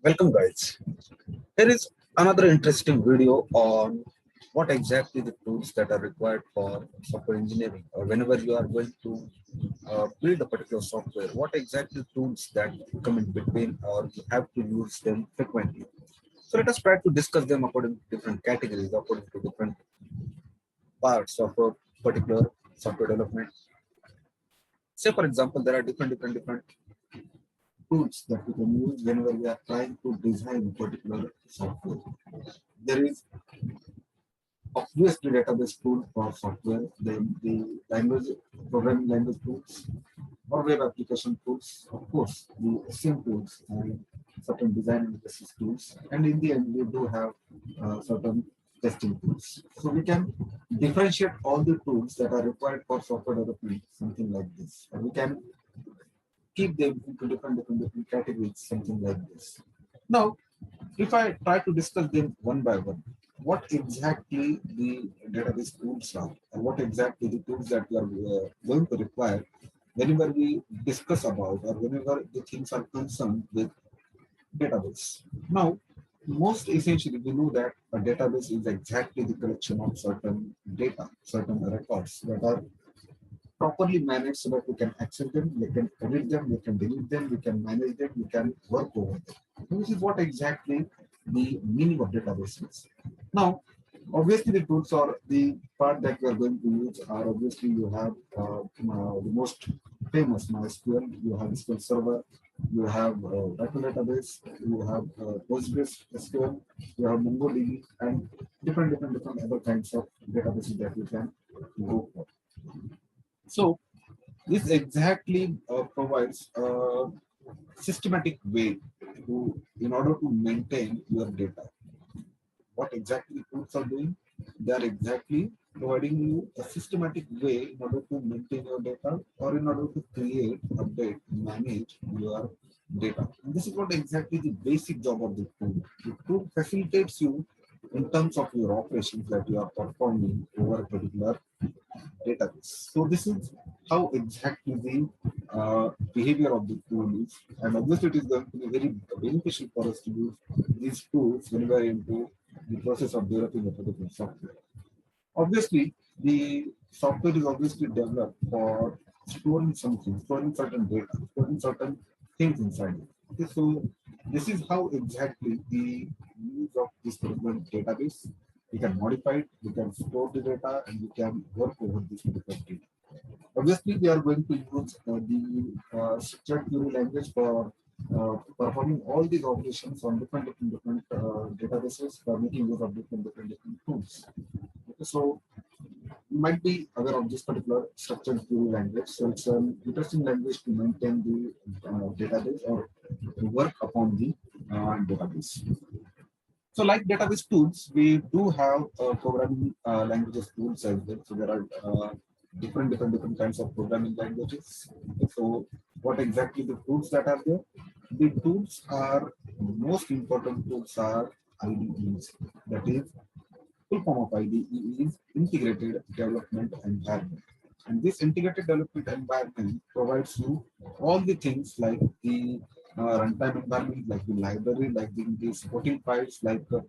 Welcome, guys. Here is another interesting video on what exactly the tools that are required for software engineering, or whenever you are going to build a particular software, what exactly tools that come in between, or you have to use them frequently. So let us try to discuss them according to different categories, according to different parts of a particular software development. Say, for example, there are different tools that we can use whenever we are trying to design particular software. There is obviously database tool for software, then the language programming language tools or web application tools, of course, the SCM tools and certain design analysis tools, and in the end we do have certain testing tools. So we can differentiate all the tools that are required for software development, something like this, and we can keep them into different categories, something like this. Now, if I try to discuss them one by one, what exactly the database tools are, and what exactly the tools that we are going to require whenever we discuss about or whenever the things are concerned with database. Now, most essentially, we know that a database is exactly the collection of certain data, certain records that are properly managed so that we can access them, we can edit them, we can delete them, we can manage them, we can work over them. So this is what exactly the meaning of database is. Now, obviously, the tools or the part that we are going to use are obviously you have the most famous MySQL, you have SQL Server, you have database, you have PostgreSQL, you have MongoDB, and different other kinds of databases that you can go for. So this exactly provides a systematic way in order to maintain your data. What exactly tools are doing? They are exactly providing you a systematic way in order to maintain your data or in order to create, update, manage your data. And this is what exactly the basic job of the tool. The tool facilitates you in terms of your operations that you are performing over a particular database. So this is how exactly the behavior of the tool is, and obviously it is going to be very beneficial for us to use these tools when we are into the process of developing a particular software. Obviously, the software is obviously developed for storing something, storing certain data, storing certain things inside it. Okay, so this is how exactly the use of this particular database. We can modify it, we can store the data, and we can work over this particular data. Obviously, we are going to use the structured query language for performing all these operations on different databases for making use of different tools. Okay, so you might be aware of this particular structured query language. So it's an interesting language to maintain the database or to work upon the database. So like database tools, we do have programming languages tools as well. So there are different kinds of programming languages. So what exactly the tools that are there? The tools are most important tools are IDEs. That is full form of IDE is integrated development environment. And this integrated development environment provides you all the things like the runtime environment, like the library, like the supporting files, like the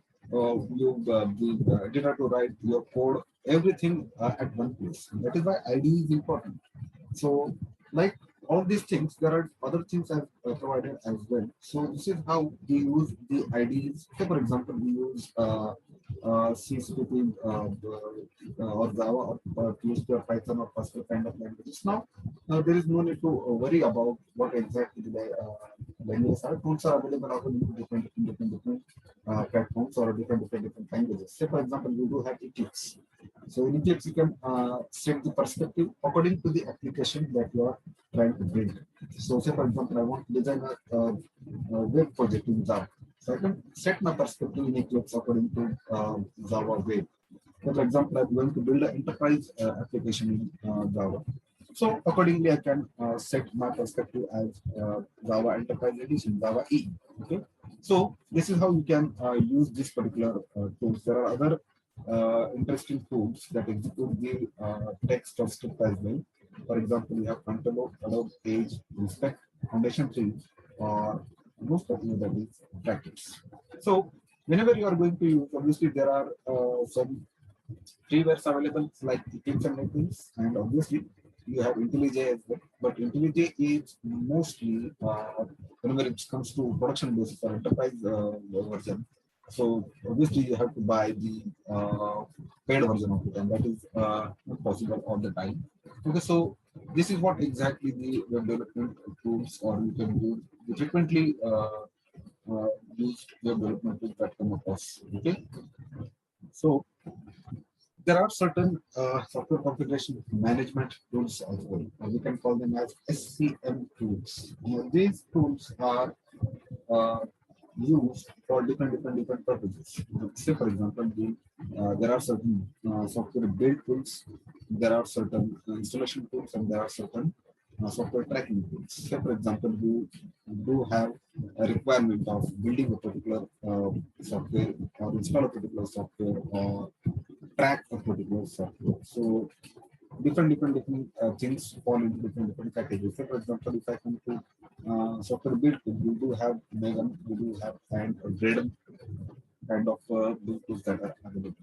editor to write your code, everything at one place. And that is why IDE is important. So, like all these things, there are other things I've provided as well. So this is how we use the IDs. So, for example, we use C, or Java or PHP or Python or Pascal kind of languages. Now, there is no need to worry about what exactly the languages are. Tools are available according to different platforms or different languages. Say, for example, we do have Eclipse. So in Eclipse, you can set the perspective according to the application that you are trying to build. So say, for example, I want to design a web project in Java. So I can set my perspective in Eclipse according to Java web. So for example, I'm going to build an enterprise application in Java. So accordingly, I can set my perspective as Java Enterprise Edition, Java E. Okay. So this is how you can use this particular tools. There are other interesting tools that execute the text or script as well. For example, we have Cantaloupe, Adobe, Page, Inspect, Foundation 3, or most popular that is brackets. So whenever you are going to use, obviously there are some freewares available like Eclipse and Netflix, and obviously you have IntelliJ as well. But IntelliJ is mostly whenever it comes to production basis or enterprise version. So obviously you have to buy the paid version of it, and that is not possible all the time. Okay, so this is what exactly the web development tools or you can do the frequently used web development tools that come across. Okay, so there are certain software configuration management tools as well. We can call them as SCM tools. Now, these tools are uh, used for different purposes. Say, for example, there are certain software build tools, there are certain installation tools, and there are certain software tracking tools. Say, for example, you do have a requirement of building a particular software or install a particular software or track a particular software. So different things fall into different categories. So for example, if I come to software build, we do have Megan, we do have and Gradle kind of build tools that are available.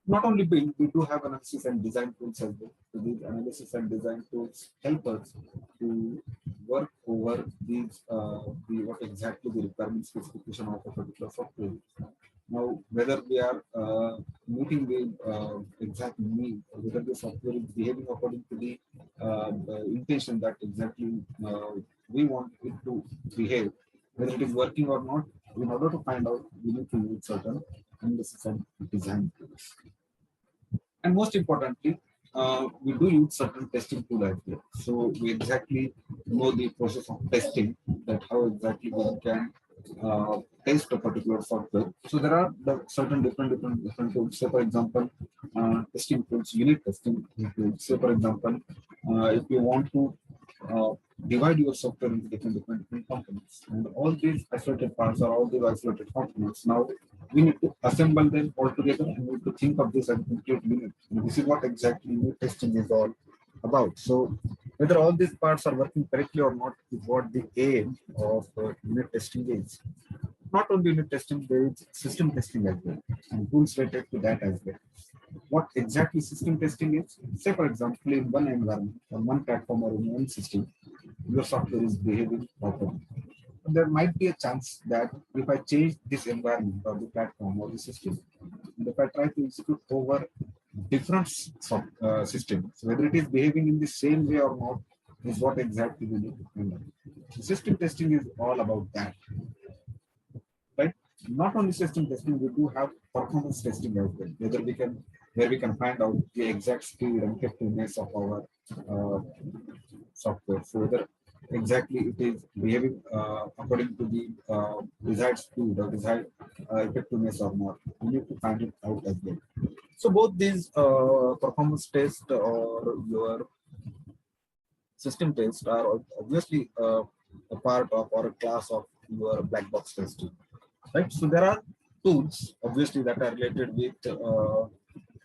Not only build, we do have analysis and design tools as well. So these analysis and design tools help us to work over these what exactly the requirement specification of a particular software. Now, whether we are meeting the exact need, or whether the software is behaving according to the intention that exactly we want it to behave, whether it is working or not, in order to find out, we need to use certain analysis and design tools. And most importantly, we do use certain testing tool as well. So we exactly know the process of testing, that how exactly one can test a particular software. So there are certain different tools. Say for example, testing tools, unit testing tools. Say for example, if you want to uh, divide your software into different components, and all these isolated parts are all these isolated components. Now we need to assemble them all together and we need to think of this as a complete unit. And this is what exactly unit testing is all about. So whether all these parts are working correctly or not is what the aim of unit testing is. Not only unit testing, there is system testing as well, and tools related to that as well. What exactly system testing is? Say, for example, in one environment, on one platform or in one system, your software is behaving properly. There might be a chance that if I change this environment or the platform or the system, and if I try to execute over different systems, whether it is behaving in the same way or not, is what exactly we need to find out. System testing is all about that, right? Not only system testing, we do have performance testing as well, where we can find out the exact speed and effectiveness of our uh, software. So whether exactly it is behaving according to the desired speed or desired effectiveness or not, we need to find it out as well. So both these performance test or your system test are obviously a part of or a class of your black box testing, right? So there are tools obviously that are related with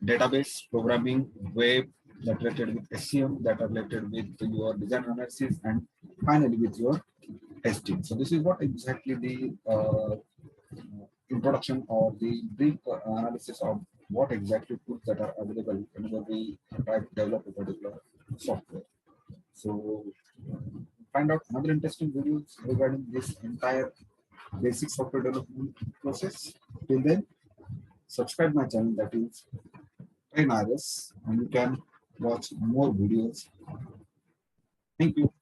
database programming, web, that related with SCM, that are related with your design analysis, and finally with your testing. So this is what exactly the introduction or the brief analysis of what exactly tools that are available whenever we try to develop a particular software. So find out another interesting videos regarding this entire basic software development process. Till then, subscribe my channel, that is Train RS, and you can watch more videos. Thank you.